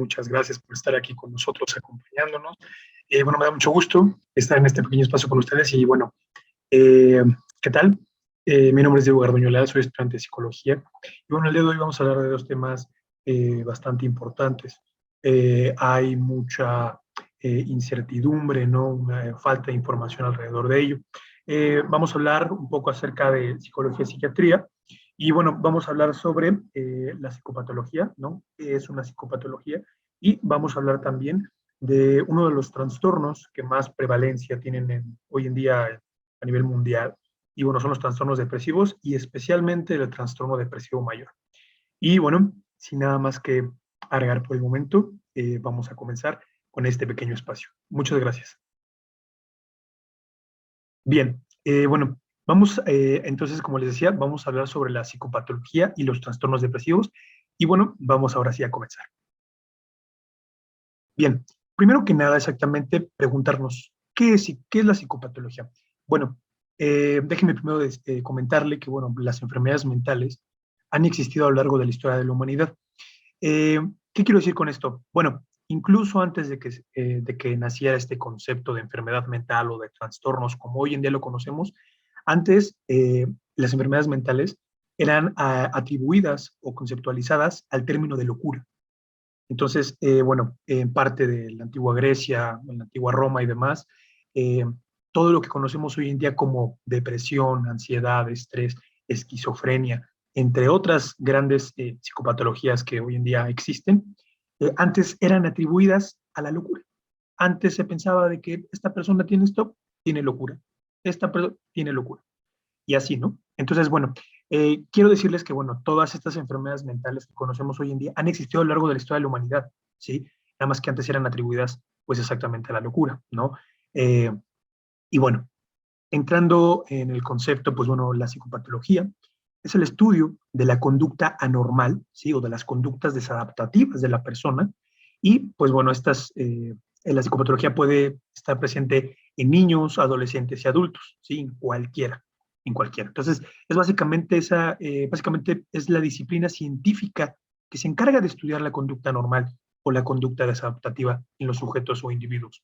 Muchas gracias por estar aquí con nosotros, acompañándonos. Bueno, me da mucho gusto estar en este pequeño espacio con ustedes y bueno, eh, ¿qué tal? Mi nombre es Diego Garduño, soy estudiante de psicología. Y bueno, el día de hoy vamos a hablar de dos temas bastante importantes. Hay mucha incertidumbre, ¿no? Una falta de información alrededor de ello. Vamos a hablar un poco acerca de psicología y psiquiatría. Y bueno, vamos a hablar sobre la psicopatología, ¿no? ¿Qué es una psicopatología? Y vamos a hablar también de uno de los trastornos que más prevalencia tienen hoy en día a nivel mundial. Y bueno, son los trastornos depresivos y especialmente el trastorno depresivo mayor. Y bueno, sin nada más que agregar por el momento, vamos a comenzar con este pequeño espacio. Muchas gracias. Bien, bueno, vamos entonces, como les decía, vamos a hablar sobre la psicopatología y los trastornos depresivos. Y bueno, vamos ahora sí a comenzar. Bien, primero que nada, exactamente preguntarnos, qué es la psicopatología? Bueno, déjenme primero comentarle que, bueno, las enfermedades mentales han existido a lo largo de la historia de la humanidad. Eh, ¿Qué quiero decir con esto? Bueno, incluso antes de que naciera este concepto de enfermedad mental o de trastornos como hoy en día lo conocemos, antes las enfermedades mentales eran atribuidas o conceptualizadas al término de locura. Entonces, bueno, en parte de la antigua Grecia, en la antigua Roma y demás, eh, todo lo que conocemos hoy en día como depresión, ansiedad, estrés, esquizofrenia, entre otras grandes psicopatologías que hoy en día existen, antes eran atribuidas a la locura. Antes se pensaba de que esta persona tiene esto, tiene locura. Esta persona tiene locura y así, ¿no? Entonces, bueno, quiero decirles que, bueno, todas estas enfermedades mentales que conocemos hoy en día han existido a lo largo de la historia de la humanidad, ¿sí? Nada más que antes eran atribuidas, pues, exactamente a la locura, ¿no? Eh, y bueno, entrando en el concepto, pues, bueno, la psicopatología es el estudio de la conducta anormal, ¿sí? O de las conductas desadaptativas de la persona. Y, pues, bueno, la psicopatología puede estar presente en niños, adolescentes y adultos, ¿sí? En cualquiera. Entonces, es básicamente es la disciplina científica que se encarga de estudiar la conducta normal o la conducta desadaptativa en los sujetos o individuos.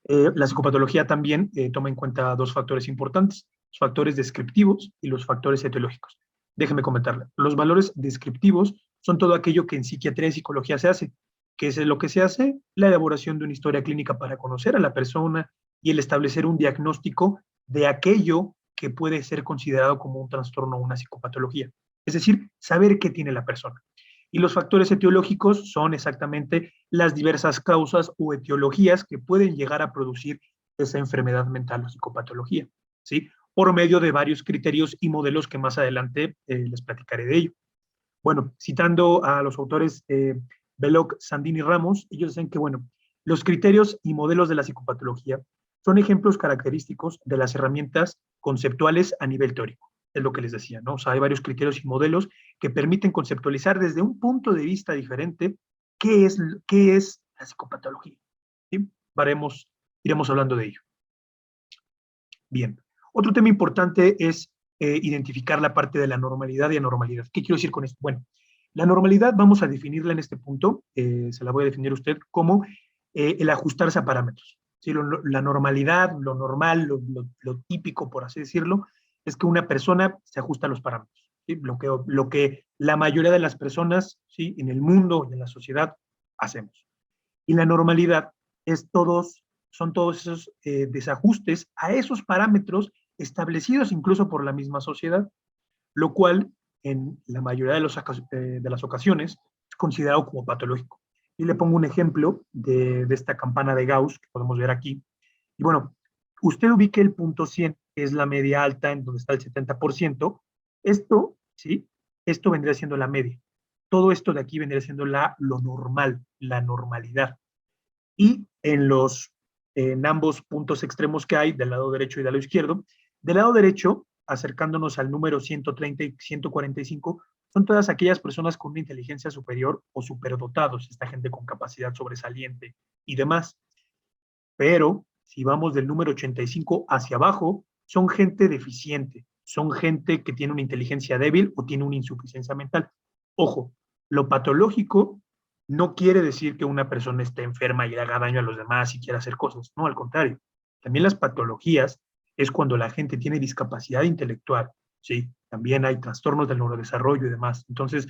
La psicopatología también toma en cuenta dos factores importantes, los factores descriptivos y los factores etiológicos. Déjeme comentarle. Los valores descriptivos son todo aquello que en psiquiatría y psicología se hace. ¿Qué es lo que se hace? La elaboración de una historia clínica para conocer a la persona y el establecer un diagnóstico de aquello que puede ser considerado como un trastorno o una psicopatología. Es decir, saber qué tiene la persona. Y los factores etiológicos son exactamente las diversas causas o etiologías que pueden llegar a producir esa enfermedad mental o psicopatología, ¿sí? Por medio de varios criterios y modelos que más adelante les platicaré de ello. Bueno, citando a los autores Belloc, Sandini y Ramos, ellos dicen que, bueno, los criterios y modelos de la psicopatología son ejemplos característicos de las herramientas conceptuales a nivel teórico. Es lo que les decía, ¿no? O sea, hay varios criterios y modelos que permiten conceptualizar desde un punto de vista diferente qué es la psicopatología. ¿Sí? Iremos hablando de ello. Bien. Otro tema importante es identificar la parte de la normalidad y anormalidad. ¿Qué quiero decir con esto? Bueno, la normalidad vamos a definirla en este punto, se la voy a definir a usted como el ajustarse a parámetros. ¿Sí? La normalidad, lo normal, lo típico, por así decirlo, es que una persona se ajusta a los parámetros. ¿Sí? Lo que la mayoría de las personas, ¿sí? En el mundo y en la sociedad hacemos. Y la normalidad son todos esos desajustes a esos parámetros establecidos incluso por la misma sociedad, lo cual en la mayoría de las ocasiones es considerado como patológico. Y le pongo un ejemplo de esta campana de Gauss que podemos ver aquí. Y bueno, usted ubique el punto 100, que es la media alta, en donde está el 70%. Esto, ¿sí? Esto vendría siendo la media. Todo esto de aquí vendría siendo lo normal, la normalidad. Y en ambos puntos extremos que hay, del lado derecho y del lado izquierdo, del lado derecho, acercándonos al número 130 y 145, son todas aquellas personas con una inteligencia superior o superdotados, esta gente con capacidad sobresaliente y demás. Pero si vamos del número 85 hacia abajo, son gente deficiente, son gente que tiene una inteligencia débil o tiene una insuficiencia mental. Ojo, lo patológico no quiere decir que una persona esté enferma y le haga daño a los demás y quiera hacer cosas. No, al contrario. También las patologías es cuando la gente tiene discapacidad intelectual, ¿sí? También hay trastornos del neurodesarrollo y demás. Entonces,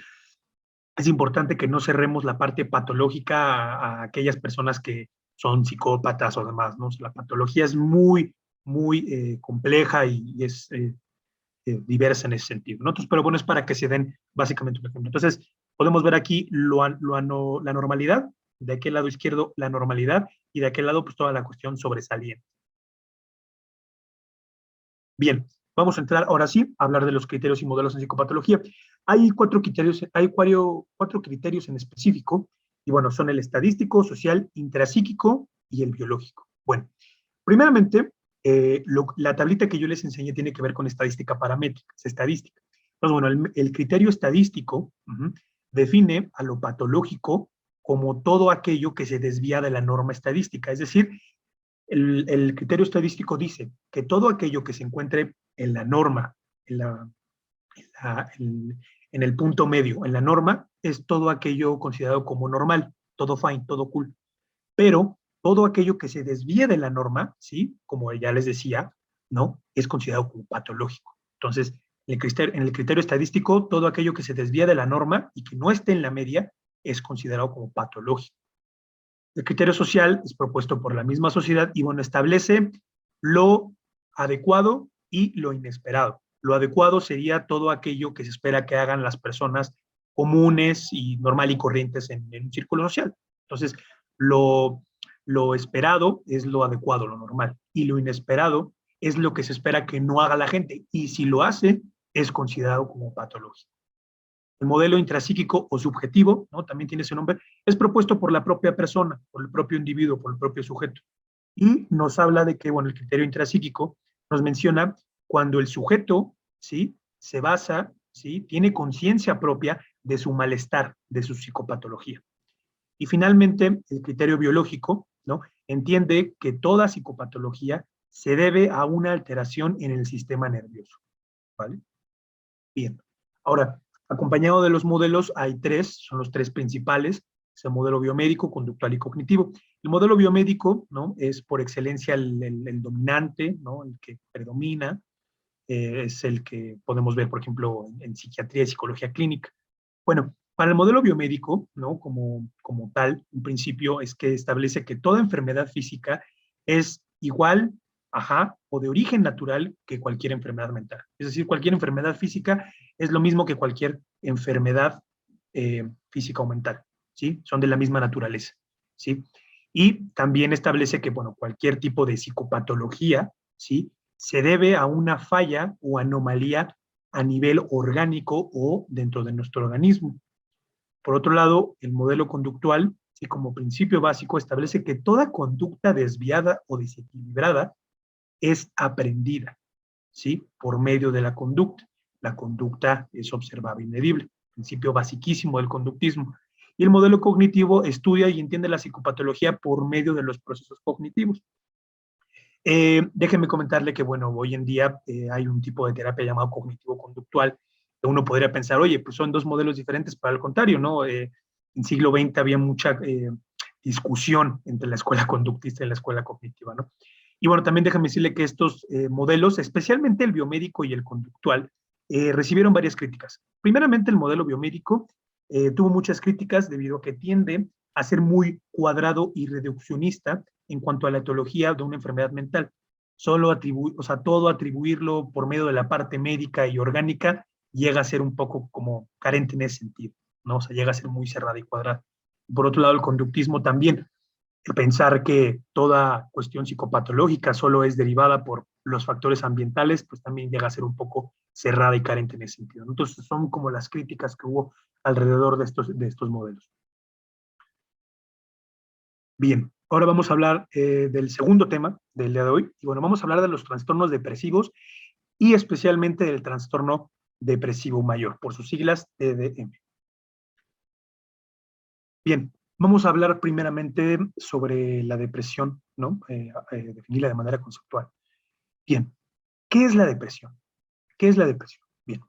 es importante que no cerremos la parte patológica a aquellas personas que son psicópatas o demás, ¿no? O sea, la patología es muy, muy compleja y es diversa en ese sentido, ¿no? Entonces, pero bueno, es para que se den básicamente un ejemplo. Entonces, podemos ver aquí la normalidad, de aquel lado izquierdo la normalidad y de aquel lado pues toda la cuestión sobresaliente. Bien, vamos a entrar ahora sí a hablar de los criterios y modelos en psicopatología. Hay cuatro criterios en específico, y bueno, son el estadístico, social, intrapsíquico y el biológico. Bueno, primeramente, la tablita que yo les enseñé tiene que ver con estadística paramétrica, es estadística. Entonces, bueno, el criterio estadístico define a lo patológico como todo aquello que se desvía de la norma estadística, es decir, el criterio estadístico dice que todo aquello que se encuentre en la norma, en, la, en, la, en el punto medio, en la norma, es todo aquello considerado como normal, todo fine, todo cool. Pero todo aquello que se desvíe de la norma, ¿sí? Como ya les decía, ¿no? Es considerado como patológico. Entonces, en el criterio estadístico, todo aquello que se desvía de la norma y que no esté en la media es considerado como patológico. El criterio social es propuesto por la misma sociedad y, bueno, establece lo adecuado y lo inesperado. Lo adecuado sería todo aquello que se espera que hagan las personas comunes y normal y corrientes en un círculo social. Entonces, lo esperado es lo adecuado, lo normal, y lo inesperado es lo que se espera que no haga la gente, y si lo hace, es considerado como patológico. El modelo intrapsíquico o subjetivo, ¿no? También tiene ese nombre, es propuesto por la propia persona, por el propio individuo, por el propio sujeto. Y nos habla de que, bueno, el criterio intrapsíquico nos menciona cuando el sujeto, ¿sí? Se basa, ¿sí? Tiene conciencia propia de su malestar, de su psicopatología. Y finalmente, el criterio biológico, ¿no? Entiende que toda psicopatología se debe a una alteración en el sistema nervioso, ¿vale? Bien. Ahora, acompañado de los modelos, hay tres, son los tres principales, es el modelo biomédico, conductual y cognitivo. El modelo biomédico, ¿no? Es por excelencia el dominante, ¿no? El que predomina, es el que podemos ver, por ejemplo, en psiquiatría y psicología clínica. Bueno, para el modelo biomédico, ¿no? Como tal, un principio es que establece que toda enfermedad física es igual, ajá, o de origen natural que cualquier enfermedad mental. Es decir, cualquier enfermedad física es lo mismo que cualquier enfermedad física o mental, ¿sí? Son de la misma naturaleza, ¿sí? Y también establece que, bueno, cualquier tipo de psicopatología, ¿sí? Se debe a una falla o anomalía a nivel orgánico o dentro de nuestro organismo. Por otro lado, el modelo conductual, y como principio básico, establece que toda conducta desviada o desequilibrada es aprendida, ¿sí? Por medio de la conducta. La conducta es observable y medible, principio basiquísimo del conductismo. Y el modelo cognitivo estudia y entiende la psicopatología por medio de los procesos cognitivos. Déjenme comentarle que, bueno, hoy en día hay un tipo de terapia llamado cognitivo-conductual, que uno podría pensar, oye, pues son dos modelos diferentes, pero al contrario, ¿no? En siglo XX había mucha discusión entre la escuela conductista y la escuela cognitiva, ¿no? Y bueno, también déjame decirle que estos modelos, especialmente el biomédico y el conductual, recibieron varias críticas. Primeramente, el modelo biomédico tuvo muchas críticas debido a que tiende a ser muy cuadrado y reduccionista en cuanto a la etiología de una enfermedad mental. Solo o sea, todo atribuirlo por medio de la parte médica y orgánica llega a ser un poco como carente en ese sentido, ¿no? O sea, llega a ser muy cerrada y cuadrada. Por otro lado, el conductismo también, el pensar que toda cuestión psicopatológica solo es derivada por los factores ambientales, pues también llega a ser un poco cerrada y carente en ese sentido. Entonces, son como las críticas que hubo alrededor de estos modelos. Bien, ahora vamos a hablar del segundo tema del día de hoy. Y bueno, vamos a hablar de los trastornos depresivos y especialmente del trastorno depresivo mayor, por sus siglas TDM. Bien, vamos a hablar primeramente sobre la depresión, ¿no? Definirla de manera conceptual. Bien, ¿qué es la depresión? ¿Qué es la depresión? Bien,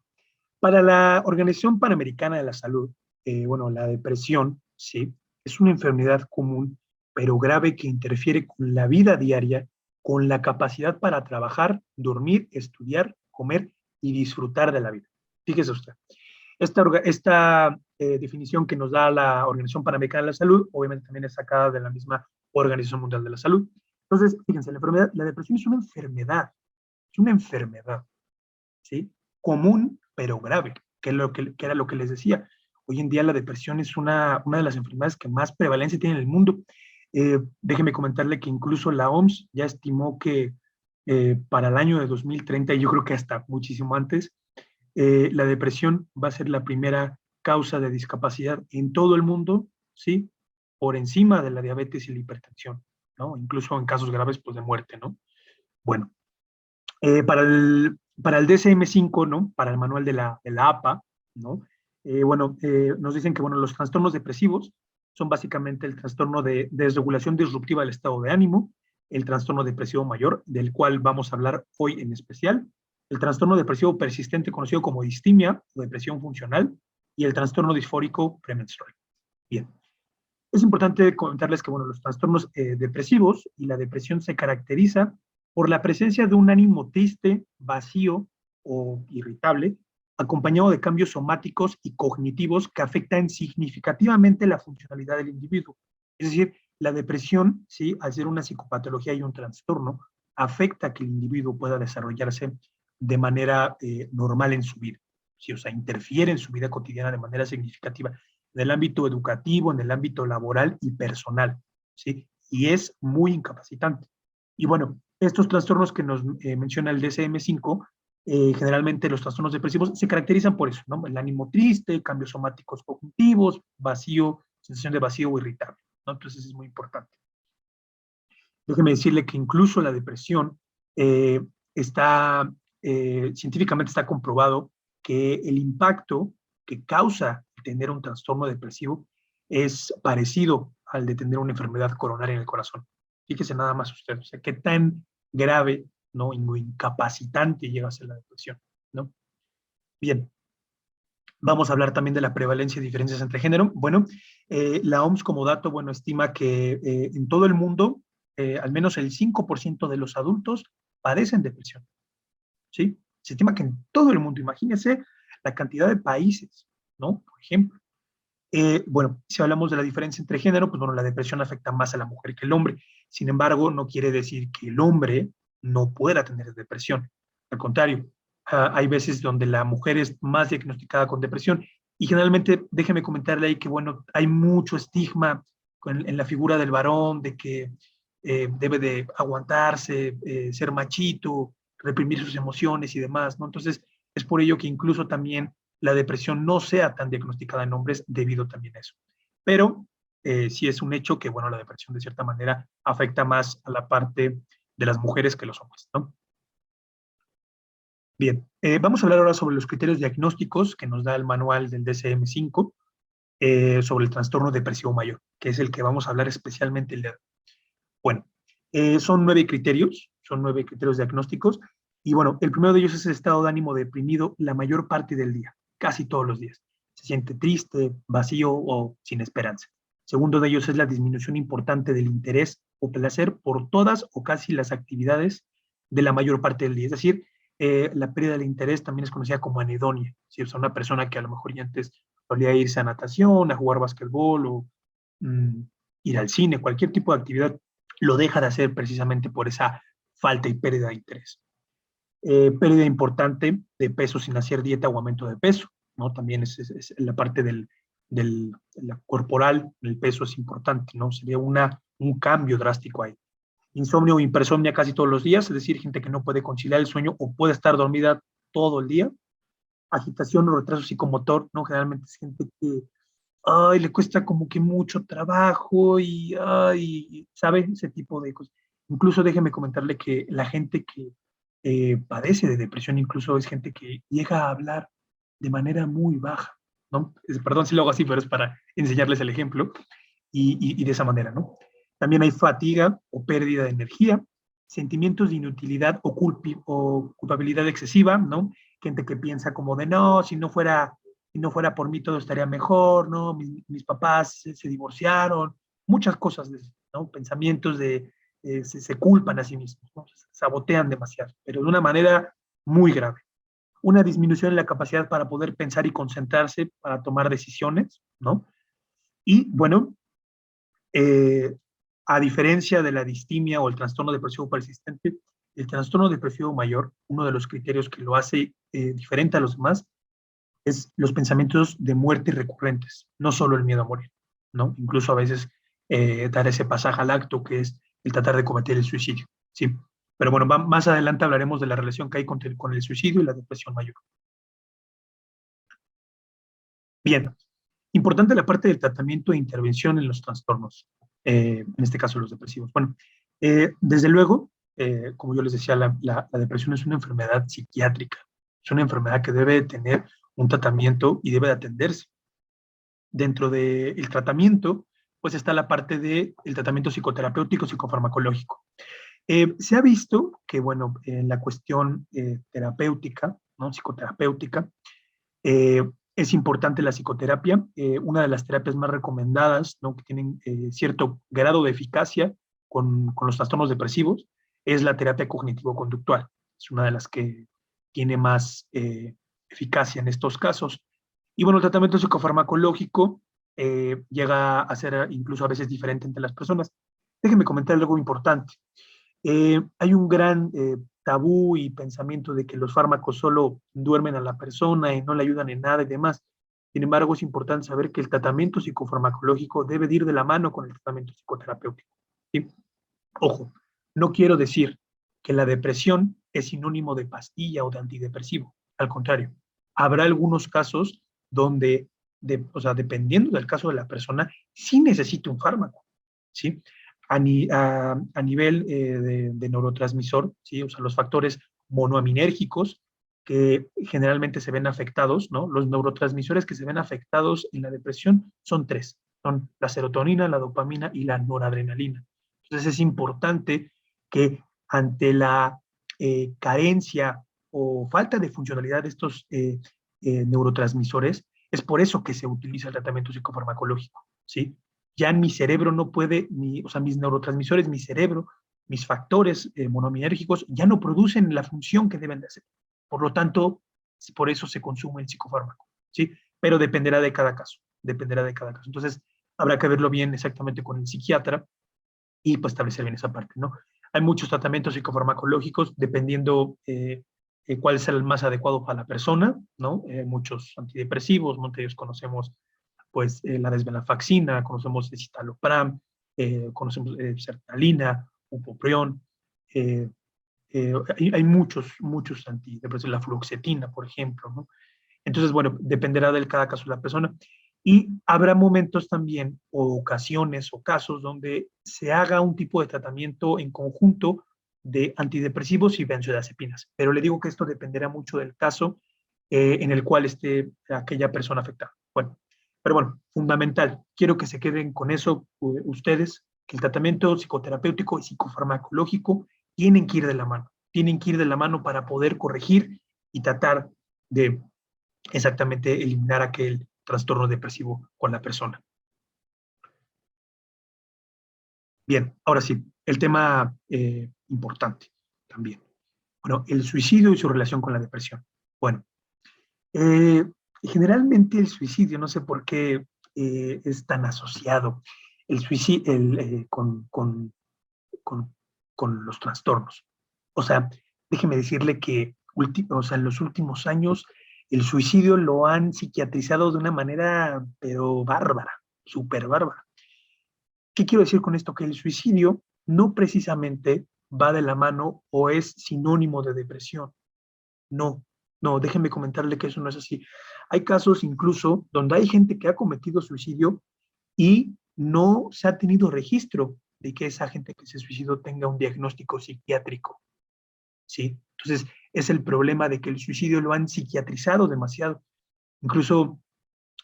para la Organización Panamericana de la Salud, bueno, la depresión, ¿sí? Es una enfermedad común, pero grave que interfiere con la vida diaria, con la capacidad para trabajar, dormir, estudiar, comer y disfrutar de la vida. Fíjese usted. Esta definición que nos da la Organización Panamericana de la Salud, obviamente también es sacada de la misma Organización Mundial de la Salud. Entonces, fíjense, la depresión es una enfermedad, ¿sí? Común, pero grave, que era lo que les decía. Hoy en día la depresión es una de las enfermedades que más prevalencia tiene en el mundo. Déjeme comentarle que incluso la OMS ya estimó que para el año de 2030, y yo creo que hasta muchísimo antes, la depresión va a ser la primera causa de discapacidad en todo el mundo, ¿sí? Por encima de la diabetes y la hipertensión, ¿no? Incluso en casos graves, pues de muerte, ¿no? Bueno, para el DSM-5, ¿no? Para el manual de la APA, ¿no? Nos dicen que, bueno, los trastornos depresivos son básicamente el trastorno de desregulación disruptiva del estado de ánimo, el trastorno depresivo mayor, del cual vamos a hablar hoy en especial, el trastorno depresivo persistente conocido como distimia o depresión funcional, y el trastorno disfórico premenstrual. Bien. Es importante comentarles que, bueno, los trastornos depresivos y la depresión se caracteriza por la presencia de un ánimo triste, vacío o irritable, acompañado de cambios somáticos y cognitivos que afectan significativamente la funcionalidad del individuo. Es decir, la depresión, ¿sí?, al ser una psicopatología y un trastorno, afecta que el individuo pueda desarrollarse de manera normal en su vida, ¿sí? O sea, interfiere en su vida cotidiana de manera significativa, en el ámbito educativo, en el ámbito laboral y personal, ¿sí? Y es muy incapacitante. Y bueno, estos trastornos que nos menciona el DSM-5, generalmente los trastornos depresivos se caracterizan por eso, ¿no? El ánimo triste, cambios somáticos cognitivos, vacío, sensación de vacío o irritable, ¿no? Entonces es muy importante. Déjeme decirle que incluso la depresión científicamente está comprobado que el impacto que causa tener un trastorno depresivo es parecido al de tener una enfermedad coronaria en el corazón. Fíjese nada más usted, o sea, qué tan grave, ¿no?, y muy incapacitante llega a ser la depresión, ¿no? Bien, vamos a hablar también de la prevalencia y diferencias entre género. Bueno, la OMS como dato, bueno, estima que en todo el mundo, al menos el 5% de los adultos padecen depresión, ¿sí? Se estima que en todo el mundo, imagínense la cantidad de países, ¿no? Por ejemplo. Bueno, si hablamos de la diferencia entre género, pues bueno, la depresión afecta más a la mujer que al hombre. Sin embargo, no quiere decir que el hombre no pueda tener depresión. Al contrario, hay veces donde la mujer es más diagnosticada con depresión. Y generalmente, déjeme comentarle ahí que, bueno, hay mucho estigma en la figura del varón, de que debe de aguantarse, ser machito, reprimir sus emociones y demás, ¿no? Entonces, es por ello que incluso también la depresión no sea tan diagnosticada en hombres debido también a eso. Pero sí es un hecho que, bueno, la depresión de cierta manera afecta más a la parte de las mujeres que los hombres, ¿no? Bien, vamos a hablar ahora sobre los criterios diagnósticos que nos da el manual del DSM-5 sobre el trastorno depresivo mayor, que es el que vamos a hablar especialmente el día de hoy. Bueno, son 9 criterios diagnósticos, y bueno, el primero de ellos es el estado de ánimo deprimido la mayor parte del día, casi todos los días. Se siente triste, vacío o sin esperanza. Segundo de ellos es la disminución importante del interés o placer por todas o casi las actividades de la mayor parte del día. Es decir, la pérdida del interés también es conocida como anedonia. Si es una persona que a lo mejor ya antes solía irse a natación, a jugar básquetbol o mm, ir al cine, cualquier tipo de actividad, lo deja de hacer precisamente por esa falta y pérdida de interés. Pérdida importante de peso sin hacer dieta o aumento de peso, ¿no? También es la parte la corporal, el peso es importante, ¿no? Sería un cambio drástico ahí. Insomnio o hipersomnia casi todos los días, es decir, gente que no puede conciliar el sueño o puede estar dormida todo el día. Agitación o retraso psicomotor, ¿no? Generalmente es gente que ay, le cuesta como que mucho trabajo y, ay, ¿sabe? Ese tipo de cosas. Incluso déjeme comentarle que la gente que padece de depresión incluso es gente que llega a hablar de manera muy baja, ¿no? Perdón si lo hago así, pero es para enseñarles el ejemplo y de esa manera, ¿no? También hay fatiga o pérdida de energía, sentimientos de inutilidad o culpabilidad excesiva, ¿no? Gente que piensa como de, no, si no fuera si no fuera por mí todo estaría mejor, ¿no? Mis papás se divorciaron, muchas cosas, ¿no? Pensamientos de, se culpan a sí mismos, ¿no? Se sabotean demasiado, pero de una manera muy grave. Una disminución en la capacidad para poder pensar y concentrarse para tomar decisiones, ¿no? Y bueno, eh, a diferencia de la distimia o el trastorno depresivo persistente, el trastorno depresivo mayor, uno de los criterios que lo hace diferente a los demás, es los pensamientos de muerte recurrentes, no solo el miedo a morir, ¿no? Incluso a veces dar ese pasaje al acto que es el tratar de cometer el suicidio, ¿sí? Pero bueno, más adelante hablaremos de la relación que hay con el suicidio y la depresión mayor. Bien, importante la parte del tratamiento e intervención en los trastornos, en este caso los depresivos. Bueno, desde luego, como yo les decía, la depresión es una enfermedad psiquiátrica, es una enfermedad que debe tener un tratamiento y debe de atenderse. Dentro del tratamiento, pues está la parte del tratamiento psicoterapéutico, psicofarmacológico. Se ha visto que, bueno, en la cuestión terapéutica, ¿no? Psicoterapéutica, es importante la psicoterapia, una de las terapias más recomendadas, ¿no? Que tienen cierto grado de eficacia con los trastornos depresivos, es la terapia cognitivo-conductual. Es una de las que tiene más eficacia en estos casos. Y bueno, el tratamiento psicofarmacológico llega a ser incluso a veces diferente entre las personas. Déjenme comentar algo importante. Hay un gran tabú y pensamiento de que los fármacos solo duermen a la persona y no le ayudan en nada y demás. Sin embargo, es importante saber que el tratamiento psicofarmacológico debe de ir de la mano con el tratamiento psicoterapéutico, ¿sí? Ojo, no quiero decir que la depresión es sinónimo de pastilla o de antidepresivo. Al contrario, habrá algunos casos donde, o sea, dependiendo del caso de la persona, sí necesita un fármaco, ¿sí? A nivel de neurotransmisor, ¿sí? O sea, los factores monoaminérgicos que generalmente se ven afectados, ¿no? Los neurotransmisores que se ven afectados en la depresión son tres, son la serotonina, la dopamina y la noradrenalina. Entonces es importante que ante la carencia o falta de funcionalidad de estos neurotransmisores, es por eso que se utiliza el tratamiento psicofarmacológico, ¿sí? Ya mi cerebro no puede, o sea, mis neurotransmisores, mi cerebro, mis factores monoaminérgicos ya no producen la función que deben de hacer. Por lo tanto, por eso se consume el psicofármaco, ¿sí? Pero dependerá de cada caso, dependerá de cada caso. Entonces, habrá que verlo bien exactamente con el psiquiatra y pues establecer bien esa parte, ¿no? Hay muchos tratamientos psicofarmacológicos dependiendo cuál es el más adecuado para la persona, ¿no? Muchos antidepresivos, muchos de ellos conocemos pues la desvenlafaxina, conocemos el citalopram, conocemos sertralina, bupropión, hay muchos antidepresivos, la fluoxetina, por ejemplo, ¿no? Entonces, bueno, dependerá del cada caso de la persona. Y habrá momentos también, o ocasiones o casos donde se haga un tipo de tratamiento en conjunto de antidepresivos y benzodiazepinas. Pero le digo que esto dependerá mucho del caso en el cual esté aquella persona afectada. Bueno, pero bueno, fundamental. Quiero que se queden con eso ustedes, que el tratamiento psicoterapéutico y psicofarmacológico tienen que ir de la mano. Tienen que ir de la mano para poder corregir y tratar de exactamente eliminar aquel trastorno depresivo con la persona. Bien, ahora sí, el tema importante también. Bueno, el suicidio y su relación con la depresión. Bueno, eh, generalmente el suicidio, no sé por qué es tan asociado el suicidio con los trastornos. O sea, déjeme decirle que o sea, en los últimos años el suicidio lo han psiquiatrizado de una manera, pero bárbara, súper bárbara. ¿Qué quiero decir con esto? Que el suicidio no precisamente va de la mano o es sinónimo de depresión. No, no, déjenme comentarle que eso no es así. Hay casos incluso donde hay gente que ha cometido suicidio y no se ha tenido registro de que esa gente que se suicidó tenga un diagnóstico psiquiátrico, ¿sí? Entonces, es el problema de que el suicidio lo han psiquiatrizado demasiado. Incluso,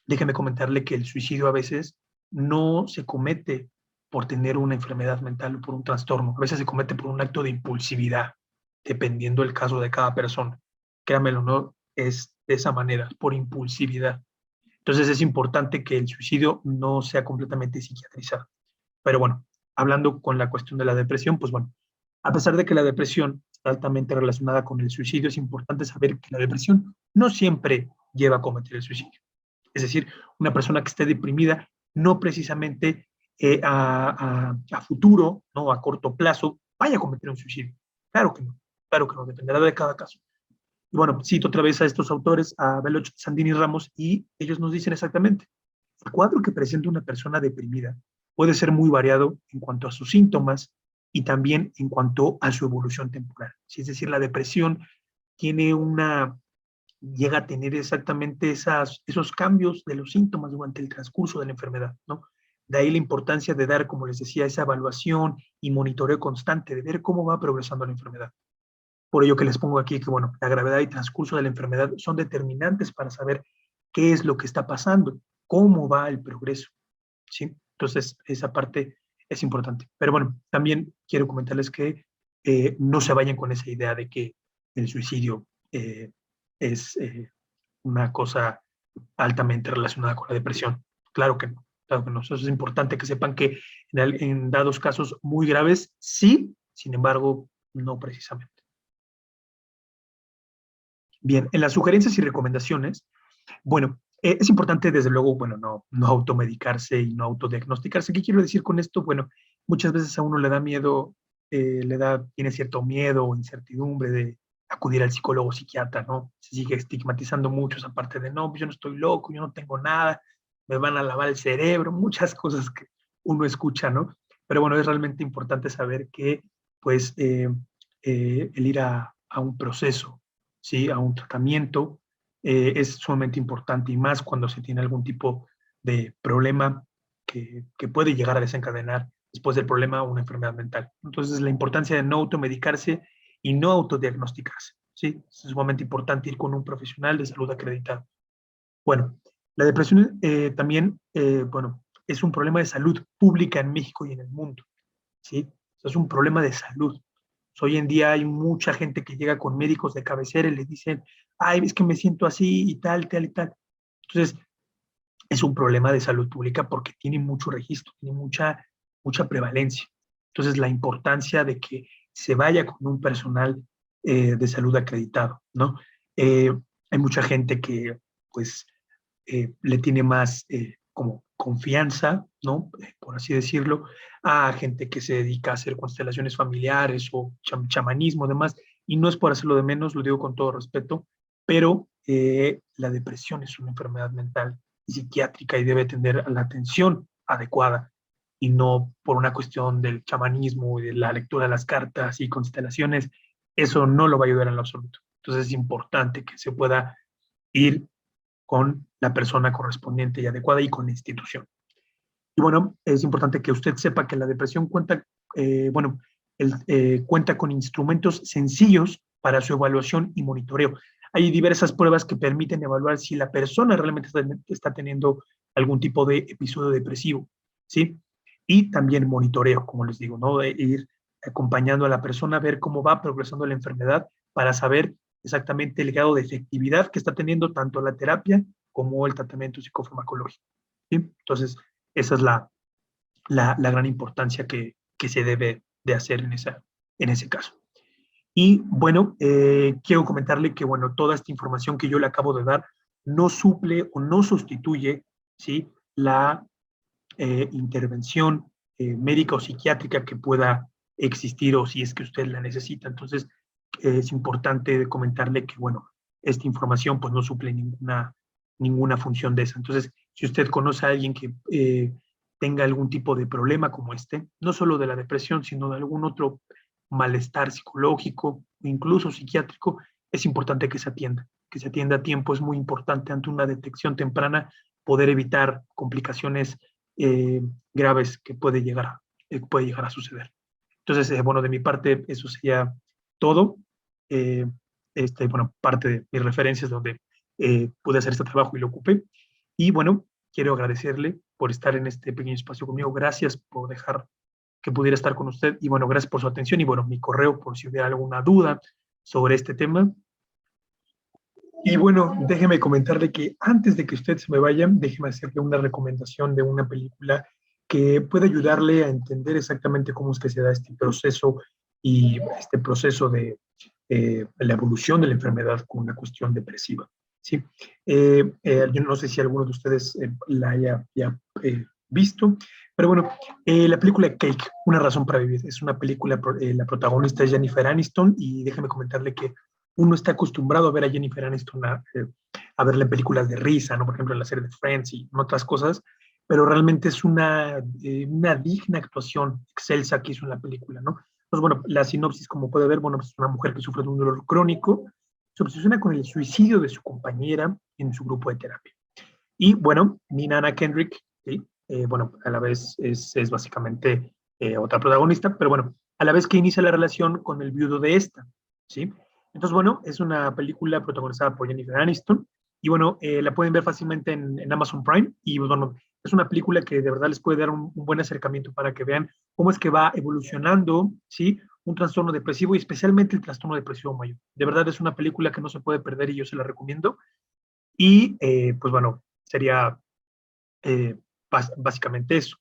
déjeme comentarle que el suicidio a veces no se comete por tener una enfermedad mental o por un trastorno, a veces se comete por un acto de impulsividad, dependiendo del caso de cada persona. Créanmelo, no es de esa manera, por impulsividad, Entonces es importante que el suicidio no sea completamente psiquiatrizado. Pero bueno, hablando con la cuestión de la depresión, pues bueno, a pesar de que la depresión está altamente relacionada con el suicidio, es importante saber que la depresión no siempre lleva a cometer el suicidio. Es decir, una persona que esté deprimida no precisamente a futuro, no a corto plazo, vaya a cometer un suicidio. Claro que no, dependerá de cada caso. Y bueno, cito otra vez a estos autores, a Veloch, Sandini y Ramos, y ellos nos dicen exactamente, el cuadro que presenta una persona deprimida puede ser muy variado en cuanto a sus síntomas y también en cuanto a su evolución temporal. Es decir, la depresión tiene llega a tener exactamente esos cambios de los síntomas durante el transcurso de la enfermedad, ¿no? De ahí la importancia de dar, como les decía, esa evaluación y monitoreo constante, de ver cómo va progresando la enfermedad. Por ello que les pongo aquí que, bueno, la gravedad y transcurso de la enfermedad son determinantes para saber qué es lo que está pasando, cómo va el progreso, ¿sí? Entonces, esa parte es importante. Pero bueno, también quiero comentarles que no se vayan con esa idea de que el suicidio es una cosa altamente relacionada con la depresión. Claro que no, claro que no. Eso es importante que sepan que en dados casos muy graves, sí, sin embargo, no precisamente. Bien, en las sugerencias y recomendaciones, bueno, es importante desde luego, bueno, no automedicarse y no autodiagnosticarse. ¿Qué quiero decir con esto? Bueno, muchas veces a uno le da miedo, tiene cierto miedo o incertidumbre de acudir al psicólogo o psiquiatra, ¿no? Se sigue estigmatizando mucho esa parte de, no, pues yo no estoy loco, yo no tengo nada, me van a lavar el cerebro, muchas cosas que uno escucha, ¿no? Pero bueno, es realmente importante saber que, pues, el ir a un proceso, ¿sí? A un tratamiento, es sumamente importante y más cuando se tiene algún tipo de problema que puede llegar a desencadenar después del problema una enfermedad mental. Entonces, la importancia de no automedicarse y no autodiagnosticarse, ¿sí? Es sumamente importante ir con un profesional de salud acreditado. Bueno, la depresión también, bueno, es un problema de salud pública en México y en el mundo, ¿sí? Es un problema de salud. Hoy en día hay mucha gente que llega con médicos de cabecera y le dicen, ay, es que me siento así y tal, tal y tal. Entonces, es un problema de salud pública porque tiene mucho registro, tiene mucha prevalencia. Entonces, la importancia de que se vaya con un personal de salud acreditado, ¿no? Eh, Hay mucha gente que, pues, le tiene más como confianza, ¿no? Por así decirlo, a gente que se dedica a hacer constelaciones familiares o chamanismo, demás, y no es por hacerlo de menos, lo digo con todo respeto, pero la depresión es una enfermedad mental y psiquiátrica y debe tener la atención adecuada y no por una cuestión del chamanismo y de la lectura de las cartas y constelaciones, eso no lo va a ayudar en lo absoluto. Entonces es importante que se pueda ir con la persona correspondiente y adecuada y con la institución. Y bueno, es importante que usted sepa que la depresión cuenta, bueno, cuenta con instrumentos sencillos para su evaluación y monitoreo. Hay diversas pruebas que permiten evaluar si la persona realmente está teniendo algún tipo de episodio depresivo, ¿sí? Y también monitoreo, como les digo, ¿no? De ir acompañando a la persona a ver cómo va progresando la enfermedad para saber exactamente el grado de efectividad que está teniendo tanto la terapia como el tratamiento psicofarmacológico, ¿sí? Entonces, esa es la gran importancia que se debe de hacer en ese caso. Y bueno, quiero comentarle que bueno, toda esta información que yo le acabo de dar no suple o no sustituye, ¿sí? La intervención médica o psiquiátrica que pueda existir o si es que usted la necesita. Entonces, es importante comentarle que, bueno, esta información pues no suple ninguna función de esa. Entonces, si usted conoce a alguien que tenga algún tipo de problema como este, no solo de la depresión, sino de algún otro malestar psicológico, incluso psiquiátrico, es importante que se atienda a tiempo, es muy importante ante una detección temprana poder evitar complicaciones eh, graves que puede llegar a suceder. Entonces, bueno, de mi parte, eso sería todo. Eh, bueno, parte de mis referencias donde pude hacer este trabajo y lo ocupé. Y bueno, quiero agradecerle por estar en este pequeño espacio conmigo. Gracias por dejar que pudiera estar con usted. Y bueno, gracias por su atención. Y bueno, mi correo por si hubiera alguna duda sobre este tema. Y bueno, déjeme comentarle que antes de que usted se me vaya, déjeme hacerle una recomendación de una película que puede ayudarle a entender exactamente cómo es que se da este proceso y este proceso de la evolución de la enfermedad con una cuestión depresiva. ¿Sí? Yo no sé si alguno de ustedes la haya ya, visto, pero bueno, la película Cake, Una razón para vivir, es una película, la protagonista es Jennifer Aniston y déjeme comentarle que uno está acostumbrado a ver a Jennifer Aniston a verla en películas de risa, ¿no? Por ejemplo, en la serie de Friends y en otras cosas, pero realmente es una digna actuación excelsa que hizo en la película, ¿no? Pues bueno, la sinopsis, como puede ver, bueno, pues es una mujer que sufre de un dolor crónico, se obsesiona con el suicidio de su compañera en su grupo de terapia. Y bueno, Nina Anna Kendrick, ¿sí? Bueno, a la vez es básicamente otra protagonista, pero bueno, a la vez que inicia la relación con el viudo de esta, ¿sí? Entonces, bueno, es una película protagonizada por Jennifer Aniston y bueno, la pueden ver fácilmente en Amazon Prime y bueno, es una película que de verdad les puede dar un buen acercamiento para que vean cómo es que va evolucionando, ¿sí? Un trastorno depresivo y especialmente el trastorno depresivo mayor. De verdad es una película que no se puede perder y yo se la recomiendo. Y pues bueno, sería básicamente eso.